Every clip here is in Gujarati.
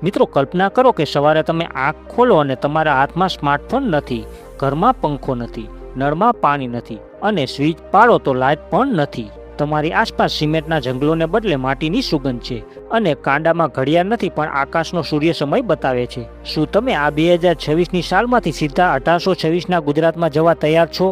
મિત્રો, કલ્પના કરો કે સવારે તમે આંખ ખોલો અને તમારા હાથમાં સ્માર્ટફોન નથી, ઘરમાં પંખો નથી, નળમાં પાણી નથી અને સ્વિચ પાડો તો લાઇટ પણ નથી. તમારી આસપાસ સિમેન્ટના જંગલોને બદલે માટીની સુગંધ છે અને કાંડામાં ઘડિયાળ નથી પણ આકાશનો સૂર્ય સમય બતાવે છે. શું તમે આ 2026ની સાલમાંથી સીધા 1826ના ગુજરાતમાં જવા તૈયાર છો,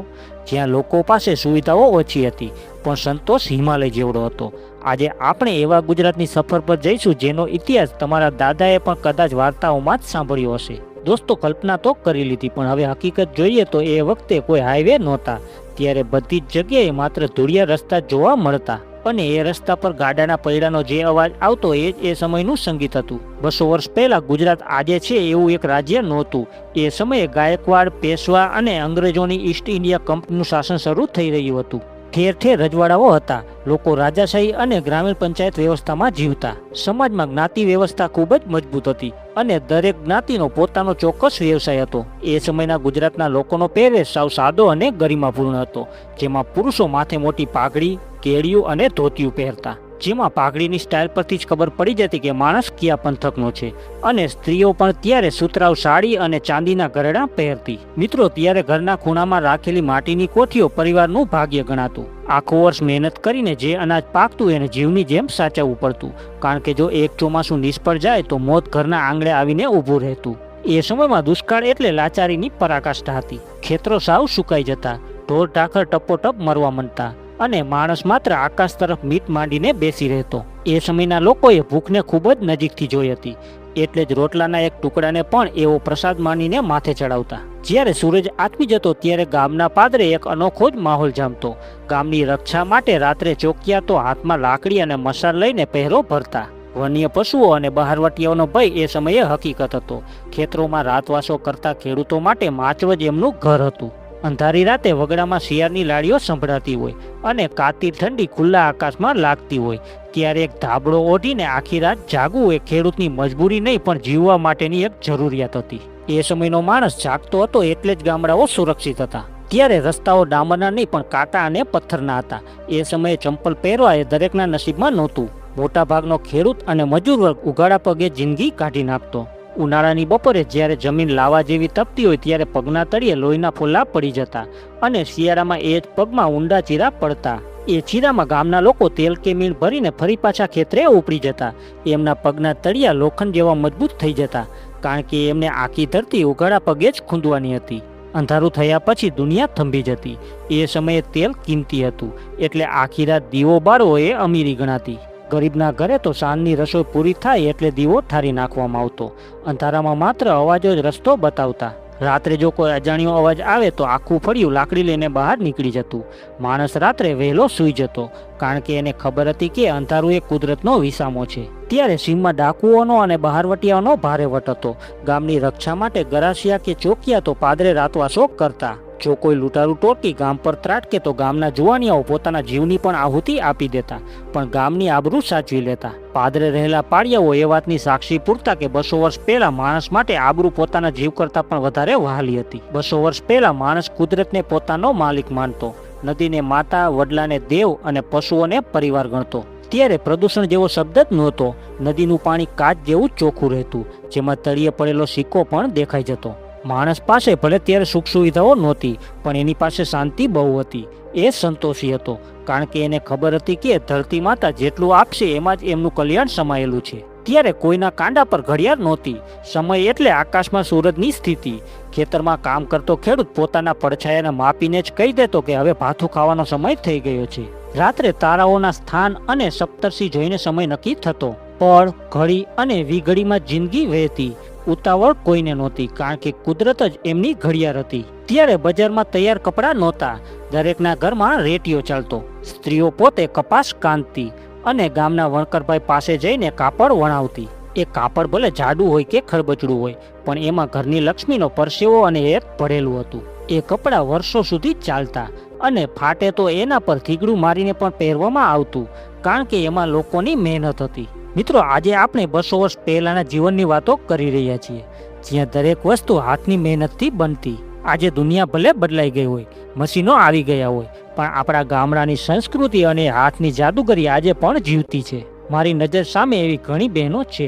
જ્યાં લોકો પાસે સુવિધાઓ ઓછી હતી પણ સંતોષ હિમાલય જેવડો હતો? આજે આપણે એવા ગુજરાતની સફર પર જઈશું જેનો ઇતિહાસ તમારા દાદાએ પણ કદાચ વાર્તાઓમાં જ સાંભળ્યો હશે. દોસ્તો, કલ્પના તો કરી લીધી પણ હવે હકીકત જોઈએ તો એ વખતે કોઈ હાઈવે નહોતા. ત્યારે બધી જ જગ્યાએ માત્ર ધૂળિયા રસ્તા જોવા મળતા અને એ રસ્તા પર ગાડાના પૈડાનો જે અવાજ આવતો એ સમયનું સંગીત હતું. 200 વર્ષ પહેલા ગુજરાત આજે છે એવું એક રાજ્ય નહોતું. એ સમયે ગાયકવાડ, પેશવા અને અંગ્રેજોની ઈસ્ટ ઇન્ડિયા કંપનીનું શાસન શરૂ થઈ રહ્યું હતું. ઠેર ઠેર રજવાડાઓ હતા. લોકો રાજાશાહી અને ગ્રામીણ પંચાયત વ્યવસ્થામાં જીવતા. સમાજમાં જ્ઞાતિ વ્યવસ્થા ખૂબ જ મજબૂત હતી અને દરેક જ્ઞાતિનો પોતાનો ચોક્કસ વ્યવસાય હતો. એ સમયના ગુજરાતના લોકોનો પહેરવેશ સાવ સાદો અને ગરિમાપૂર્ણ હતો, જેમાં પુરુષો માથે મોટી પાઘડી, કેડિયું અને ધોતિયું પહેરતા. જેમાં પાઘડીની સ્ટાઇલ પરથી જ ખબર પડી જતી કે માણસ કયા પંથકનો છે. અને સ્ત્રીઓ પણ ત્યારે સુતરાઉ સાડી અને ચાંદીના ગરડા પહેરતી. મિત્રો, ત્યારે ઘરના ખૂણામાં રાખેલી માટીની કોઠીઓ પરિવારનું ભાગ્ય ગણાતું. આખું વર્ષ મહેનત કરીને જે અનાજ પાકતું એને જીવની જેમ સાચવવું પડતું, કારણ કે જો એક ચોમાસું નિષ્ફળ જાય તો મોત ઘરના આંગણે આવીને ઊભું રહેતું. એ સમયમાં દુષ્કાળ એટલે લાચારીની પરાકાષ્ઠા હતી. ખેતરો સાવ સુકાઈ જતા, ઢોર ઢાંખર ટપોટપ મરવા માંડતા અને માણસ માત્ર આકાશ તરફ મીટ માંડીને બેસી રહેતો. એ સમયના લોકોએ ભૂખને ખૂબ જ નજીકથી જોઈ હતી, એટલે જ રોટલાના એક ટુકડાને પણ એવો પ્રસાદ માનીને માથે ચડાવતા. જ્યારે સૂરજ આથમી જતો ત્યારે ગામના પાદરે એક અનોખો જ માહોલ જામતો. ગામની રક્ષા માટે રાત્રે ચોકિયા તો હાથમાં લાકડી અને મસાલ લઈને પહેરો ભરતા. વન્ય પશુઓ અને બહારવટીયાઓનો ભય એ સમયે હકીકત હતો. ખેતરોમાં રાતવાસો કરતા ખેડૂતો માટે માચવ જ એમનું ઘર હતું. અંધારી રાતે વગડામાં શિયાળની લાડીઓ સંભળાતી હોય અને કાતિલ ઠંડી ખુલ્લા આકાશમાં લાગતી હોય ત્યારે એક ધાબળો ઓઢીને આખી રાત જાગવું એ ખેડૂતની મજબૂરી નહીં પણ જીવવા માટેની એક જરૂરિયાત હતી. એ સમયનો માણસ જાગતો હતો એટલે જ ગામડાઓ સુરક્ષિત હતા. ત્યારે રસ્તાઓ ડામરના નહીં પણ કાંટા અને પથ્થરના હતા. એ સમયે ચંપલ પહેરવા એ દરેકના નસીબમાં નહોતું. મોટાભાગનો ખેડૂત અને મજૂર વર્ગ ઉઘાડા પગે જિંદગી કાઢી નાખતો. ઉનાળાની બપોરે જ્યારે જમીન લાવા જેવી તપતી હોય ત્યારે પગના તળિયે લોહીના ફોલ્લા પડી જતા અને શિયાળામાં એ જ પગમાં ઊંડા ચીરા પડતા. એ ચીરામાં ગામના લોકો તેલ કે મીણ ભરીને ફરી પાછા ખેતરે ઉપડી જતા. એમના પગના તળિયા લોખંડ જેવા મજબૂત થઈ જતા, કારણ કે એમને આખી ધરતી ઉઘાડા પગે જ ખૂંદવાની હતી. અંધારું થયા પછી દુનિયા થંભી જતી. એ સમયે તેલ કિંમતી હતું એટલે આખી રાત દીવો બાળવો એ અમીરી ગણાતી. ગરીબના ઘરે તો સાંજની રસોઈ પૂરી થાય એટલે દીવો ઠારી નાખવામાં આવતો. અંધારામાં માત્ર અવાજો જ રસ્તો બતાવતા. રાત્રે જો કોઈ અજાણ્યો અવાજ આવે તો આખું ફળિયું લાકડી લઈને બહાર નીકળી જતું. માણસ રાત્રે વહેલો સૂઈ જતો, કારણ કે એને ખબર હતી કે અંધારું એ કુદરતનો વિસામો છે. ત્યારે સીમમાં ડાકુઓનો અને બહારવટીયાઓનો ભારે વટ હતો. ગામની રક્ષા માટે ગરાસિયા કે ચોકિયા તો પાદરે રાતવાસો કરતા. જો કોઈ લૂંટારૂ ટોળકી ગામ પર ત્રાટકે તો ગામના જુવાનિયાઓ પોતાના જીવની પણ આહુતિ આપી દેતા, પણ ગામની આબરૂ સાચવી લેતા. પાદરે રહેલા પાળિયાઓ એ વાતની સાક્ષી પૂરતા કે 200 વર્ષ પહેલા માણસ માટે આબરૂ પોતાના જીવ કરતાં પણ વધારે વહાલી હતી. 200 વર્ષ પહેલા માણસ કુદરતને પોતાનો માલિક માનતો, નદીને માતા, વડલાને દેવ અને પશુઓને પરિવાર ગણતો. ત્યારે પ્રદૂષણ જેવો શબ્દ જ નહોતો. નદીનું પાણી કાચ જેવું ચોખ્ખું રહેતું, જેમાં તળિયે પડેલો સિક્કો પણ દેખાઈ જતો. માણસ પાસે ભલે ત્યારે સુખ સુવિધાઓ નહોતી પણ એની પાસે શાંતિ બહુ હતી. એ સંતોષી હતો, કારણ કે એને ખબર હતી કે ધરતી માતા જેટલું આપશે એમાં જ એમનું કલ્યાણ સમાયેલું છે. ત્યારે કોઈના કાંડા પર ઘડિયાળ નહોતી. સમય એટલે આકાશમાં સૂરજની સ્થિતિ. ખેતરમાં કામ કરતો ખેડૂત પોતાના પડછાયાને માપીને જ કહી દેતો કે હવે ભાથું ખાવાનો સમય થઈ ગયો છે. રાત્રે તારાઓના સ્થાન અને સપ્તર્ષિ જોઈને સમય નક્કી થતો. પળ, ઘડી અને વીઘડીમાં જિંદગી વહેતી. ઉતાવળ કોઈને નહોતી, કારણ કે કુદરત જ એમની ઘડિયાળ હતી. ત્યારે બજારમાં તૈયાર કપડાં નહોતા. દરેકના ઘરમાં રેટીઓ ચાલતો. સ્ત્રીઓ પોતે કપાસ કાંતતી અને ગામના વણકરભાઈ પાસે જઈને કાપડ વણાવતી. એ કાપડ ભલે જાડું હોય કે ખરબચડું હોય પણ એમાં ઘરની લક્ષ્મીનો પરસેવો અને એક પડેલું હતું. એ કપડાં વર્ષો સુધી ચાલતા અને ફાટે તો એના પર થીગડું મારીને પણ પહેરવામાં આવતું, કારણ કે એમાં લોકોની મહેનત હતી. મિત્રો, આજે આપણે 200 વર્ષ પહેલાના જીવનની વાતો કરી રહ્યા છીએ, જ્યાં દરેક વસ્તુ હાથની મહેનતથી બનતી. આજે દુનિયા ભલે બદલાઈ ગઈ હોય, મશીનો આવી ગયા હોય, પણ આપણા ગામડાની સંસ્કૃતિ અને હાથની જાદુગરી આજે પણ જીવતી છે. મારી નજર સામે એવી ઘણી બહેનો છે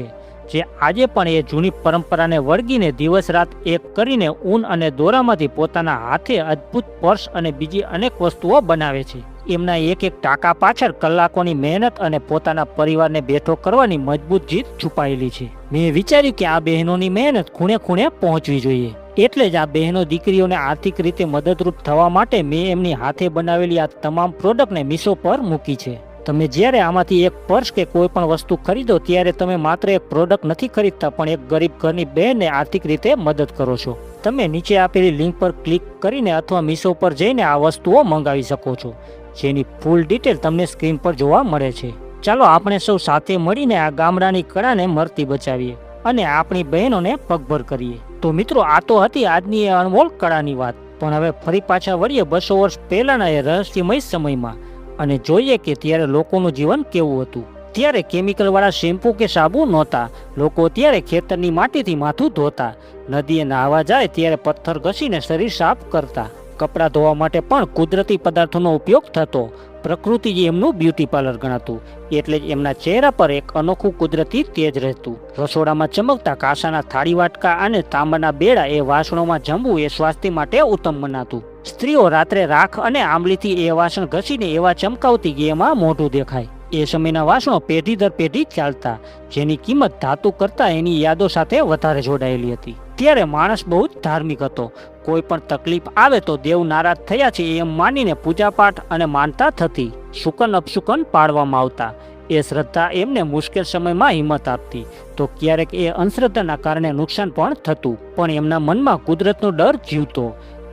જે આજે પણ એ જૂની પરંપરાને વળગીને દિવસ રાત એક કરીને ઊન અને દોરામાંથી પોતાના હાથે અદ્ભુત પર્સ અને બીજી અનેક વસ્તુઓ બનાવે છે. એમના એક એક ટાંકા પાછળ કલાકોની મહેનત અને પોતાના પરિવારને બેઠો કરવાની મજબૂત જીત છુપાયેલી છે. મેં વિચાર્યું કે આ બહેનોની મહેનત ખૂણે ખૂણે પહોંચવી જોઈએ. એટલે જ આ બહેનો દીકરીઓને આર્થિક રીતે મદદરૂપ થવા માટે મેં એમની હાથે બનાવેલી આ તમામ પ્રોડક્ટને મીશો પર મૂકી છે. તમે જ્યારે આમાંથી એક પર્સ કે કોઈ પણ વસ્તુ ખરીદો ત્યારે તમે માત્ર એક પ્રોડક્ટ નથી ખરીદતા, પણ એક ગરીબ ઘરની બહેનને આર્થિક રીતે મદદ કરો છો. તમે નીચે આપેલી લિંક પર ક્લિક કરીને અથવા મીશો પર જઈને આ વસ્તુઓ મંગાવી શકો છો, જેની ફૂલ ડિટેલ તમને સ્ક્રીન પર જોવા મળે છે. ચાલો આપણે સૌ સાથે મળીને આ ગામડાની કળાને મરતી બચાવીએ અને આપણી બહેનોને પગભર કરીએ. તો મિત્રો, આ તો હતી આજની એ અનમોલ કળાની વાત. પણ હવે ફરી પાછા વળીએ 200 વર્ષ પહેલાના એ રહસ્યમય સમયમાં અને જોઈએ કે ત્યારે લોકોનું જીવન કેવું હતું. ત્યારે કેમિકલ વાળા શેમ્પુ કે સાબુ નહોતા. લોકો ત્યારે ખેતરની માટીથી માથું ધોતા, નદીએ નાહવા જાય ત્યારે પથ્થર ઘસીને શરીર સાફ કરતા. કપડાં ધોવા માટે પણ કુદરતી પદાર્થોનો ઉપયોગ થતો. પ્રકૃતિ જ એમનું બ્યુટી પાર્લર ગણાતું, એટલે જ એમના ચહેરા પર એક અનોખું કુદરતી તેજ રહેતું. રસોડામાં ચમકતા કાંસાના થાળી વાટકા અને તાંબાના બેડા એ વાસણોમાં જમવું એ સ્વાસ્થ્ય માટે ઉત્તમ મનાતું. સ્ત્રીઓ રાત્રે રાખ અને આંબલીથી એ વાસણ ઘસીને એવા ચમકાવતી કે એમાં મોઢું દેખાય. એ સમયના વાસણો પેઢી દર પેઢી ચાલતા, જેની કિંમત ધાતુ કરતા એની યાદો સાથે વધારે જોડાયેલી હતી. ત્યારે માણસ બહુ જ ધાર્મિક હતો. કોઈ પણ તકલીફ આવે તો દેવ નારાજ થયા છે એમ માનીને પૂજાપાઠ અને માનતા થતી. શુકન અપશુકન પાડવામાં આવતા. એ શ્રદ્ધા એમને મુશ્કેલ સમયમાં હિંમત આપતી. તો ક્યારેક એ અંધશ્રદ્ધાના કારણે નુકસાન પણ થતું, પણ એમના મનમાં કુદરતનો ડર જીવતો.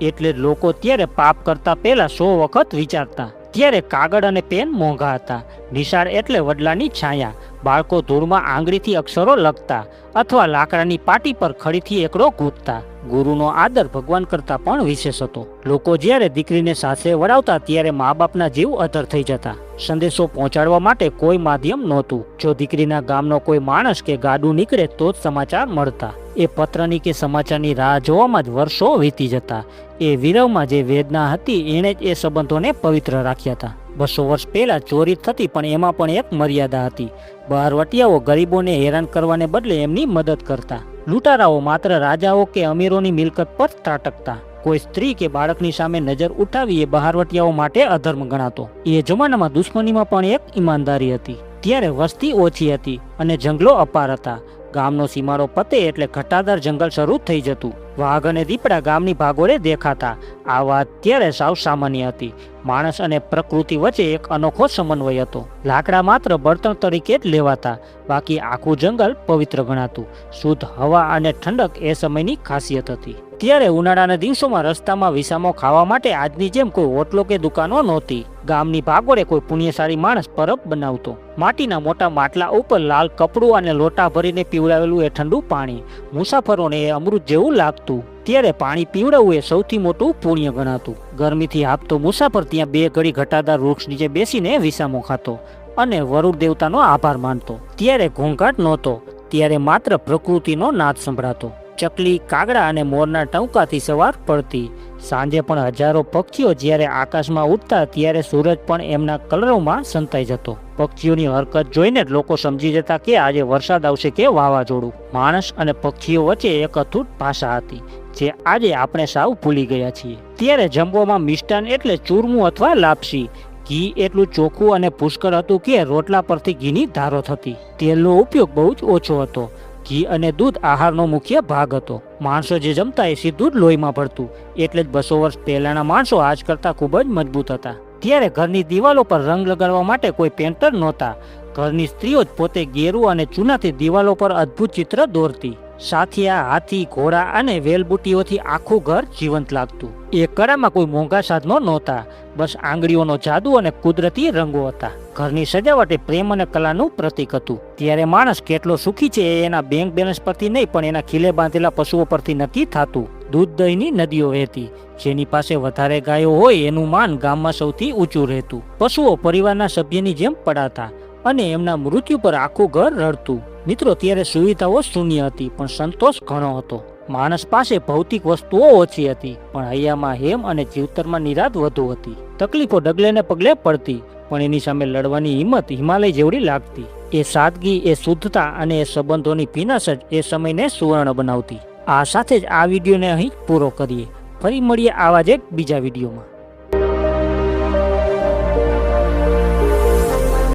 એટલે લોકો ત્યારે પાપ કરતા પહેલા 100 વખત વિચારતા. ત્યારે કાગળ અને પેન મોંઘા હતા. નિશાળ એટલે વડલાની છાયા. બાળકો ધૂળમાં આંગળીથી અક્ષરો લખતા અથવા લાકડાની પાટી પર ખડીથી એકડો ગૂંથતા. ગુરુનો આદર ભગવાન કરતા પણ વિશેષ હતો. લોકો જ્યારે દીકરીને સાસરે વળાવતા ત્યારે મા બાપના જીવ અધર થઈ જતા. સંદેશો પહોંચાડવા માટે કોઈ માધ્યમ નહોતું. જો દીકરીના ગામનો કોઈ માણસ કે ગાડું નીકળે તો જ સમાચાર મળતા. એ પત્રની કે સમાચારની રાહ જોવામાં જ વર્ષો વીતી જતા. એ વિરહમાં જે વેદના હતી એણે જ એ સંબંધોને પવિત્ર રાખ્યા હતા. 200 વર્ષ પહેલા ચોરી થતી, પણ એમાં પણ એક મર્યાદા હતી. બહારવટિયાઓ ગરીબોને હેરાન કરવાને બદલે એમની મદદ કરતા. લૂંટારાઓ માત્ર રાજાઓ કે અમીરોની મિલકત પર ત્રાટકતા. કોઈ સ્ત્રી કે બાળકની સામે નજર ઉઠાવી એ બહારવટિયાઓ માટે અધર્મ ગણાતો. એ જમાનામાં દુશ્મનીમાં પણ એક ઈમાનદારી હતી. ત્યારે વસ્તી ઓછી હતી અને જંગલો અપાર હતા. ગામનો સીમાડો પતે એટલે ઘટાદાર જંગલ શરૂ થઈ જતું. વાઘ અને દીપડા ગામની ભાગોળે દેખાતા. આ વાત ત્યારે સાવ સામાન્ય હતી. માણસ અને પ્રકૃતિ વચ્ચે એક અનોખો સમન્વય હતો. લાકડા માત્ર બળતણ તરીકે જ લેવાતા, બાકી આખું જંગલ પવિત્ર ગણાતું. શુદ્ધ હવા અને ઠંડક એ સમયની ખાસિયત હતી. ત્યારે ઉનાળાના દિવસોમાં રસ્તામાં વિસામો ખાવા માટે આજની જેમ કોઈ હોટલો કે દુકાનો નહોતી. ગામની ભાગોળે કોઈ પુણ્યશાળી માણસ પરબ બનાવતો. માટીના મોટા માટલા ઉપર લાલ કપડું અને લોટા ભરીને પીવડાવેલું એ ઠંડુ પાણી. મુસાફરોને એ અમૃત જેવું લાગતું. ત્યારે પાણી પીવડાવવું એ સૌથી મોટું પુણ્ય ગણાતું. ગરમીથી હાંફતો મુસાફર ત્યાં 2 ઘડી ઘટાદાર વૃક્ષ નીચે બેસીને વિસામો ખાતો અને વરુણ દેવતાનો આભાર માનતો. ત્યારે ઘોંઘાટ નહોતો. ત્યારે માત્ર પ્રકૃતિનો નાદ સંભળાતો. ચકલી, કાગડા અને મોરના ટંકાથી સવાર પડતી. સાંજે પણ હજારો પક્ષીઓ જ્યારે આકાશમાં ઉડતા ત્યારે સૂરજ પણ એમના કલરોમાં સંતાઈ જતો. પક્ષીઓની હરકત જોઈને જ લોકો સમજી જતા કે આજે વરસાદ આવશે કે વાવાઝોડું. માણસ અને પક્ષીઓ વચ્ચે એક અતૂટ ભાષા હતી, જે આજે આપણે સાવ ભૂલી ગયા છીએ. ત્યારે જમવામાં મિષ્ટાન એટલે ચૂરમું અથવા લાપસી. ઘી એટલું ચોખ્ખું અને પુષ્કળ હતું કે રોટલા પરથી ઘીની ધારો થતી. તેલનો ઉપયોગ બહુ જ ઓછો હતો. ઘી અને દૂધ આહારનો મુખ્ય ભાગ હતો. માણસો જે જમતા એ સીધું જ લોહીમાં ભળતું. એટલે જ 200 વર્ષ પહેલાના માણસો આજ કરતાં ખૂબ જ મજબૂત હતા. ત્યારે ઘરની દિવાલો પર રંગ લગાડવા માટે કોઈ પેન્ટર નહોતા. ઘરની સ્ત્રીઓ જ પોતે ગેરું અને ચૂનાથી દિવાલો પર અદ્ભુત ચિત્ર દોરતી. સાથિયા, હાથી, ઘોડા અને વેલબુટીઓથી આખું ઘર જીવંત લાગતું. એ કળામાં કોઈ મોંઘા સાધનો નહોતા. બસ આંગળીઓનો જાદુ અને કુદરતી રંગો હતા. ઘરની સજાવટ એ પ્રેમ અને કલાનું પ્રતીક હતું. ત્યારે માણસ કેટલો સુખી છે એ એના બેંક બેલેન્સ પરથી નહીં, પણ એના ખીલે બાંધેલા પશુઓ પરથી નક્કી થતું. દૂધ દહીંની નદીઓ વહેતી. જેની પાસે વધારે ગાયો હોય એનું માન ગામમાં સૌથી ઊંચું રહેતું. પશુઓ પરિવારના સભ્યની જેમ પડાતા અને એમના મૃત્યુ પર આખું ઘર રડતું. મિત્રો, ત્યારે સુવિધાઓ શૂન્ય હતી, પણ સંતોષ ઘણો હતો. માણસ પાસે ભૌતિક વસ્તુઓ ઓછી હતી, પણ હૈયામાં હેમ અને જીવતરમાં નિરાંત વધુ હતી. તકલીફો ડગલે ને પગલે પડતી, પણ એની સામે લડવાની હિંમત હિમાલય જેવડી લાગતી. એ સાદગી, એ શુદ્ધતા અને એ સંબંધોની ભીનસ જ એ સમયને સુવર્ણ બનાવતી. આ સાથે જ આ વિડીયોને અહીં પૂરો કરીએ. ફરી મળીએ આવા જ એક બીજા વિડીયોમાં.